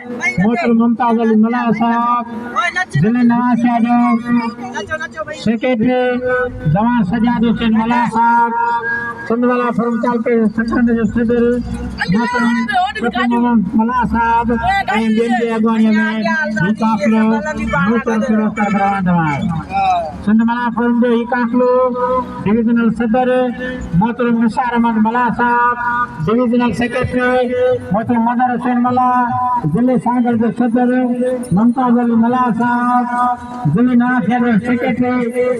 मोहतरम मुमताज अली मल्ला साहब जिले नवाज शहर सेक्रेटरी जवान सजाद हुसैन मल्ला साहब चंदवाला फरमताल के संगठन जो सदर मोहतरम मल्ला साहब के अगवानी में ये काफिलो मोहतरम फिरोजपुर बरवान चंदवाला फरम जो ये काफिलो डिविजनल सदर मोहतरम निसार अहमद मल्ला साहब डिविजनल सेक्रेटरी मोहतरम मदर हुसैन मल्ला जिले सागर के सदर मुमताज अली मल्ला साहब जिले नवाज शहर सेक्रेटरी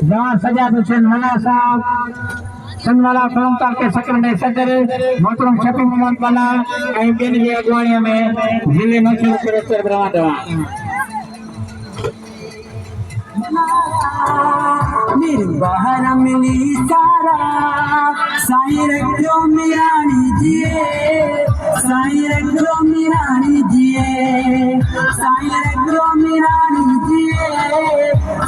जवान सजाद हुसैन मल्ला साहब चंदवाला फरमताल के सेक्रेटरी सदर मोहतरम शफी मोहम्मद मल्ला की अगवानी में जिले नौशहर फिरोजपुर बरवान निर्वाहन मिली सारा साईं रखो मिरानी जिए साईं रखो मिरानी जिए साईं रखो मिरानी जिए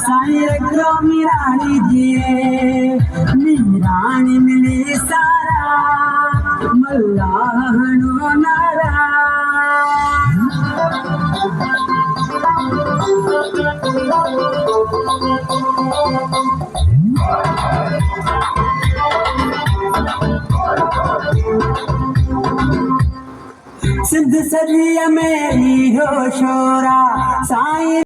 साईं रखो मिरानी जिए मिरानी मिली सारा मल्लाहनो नारा सिद्ध सदिया में ही हो शोरा साईं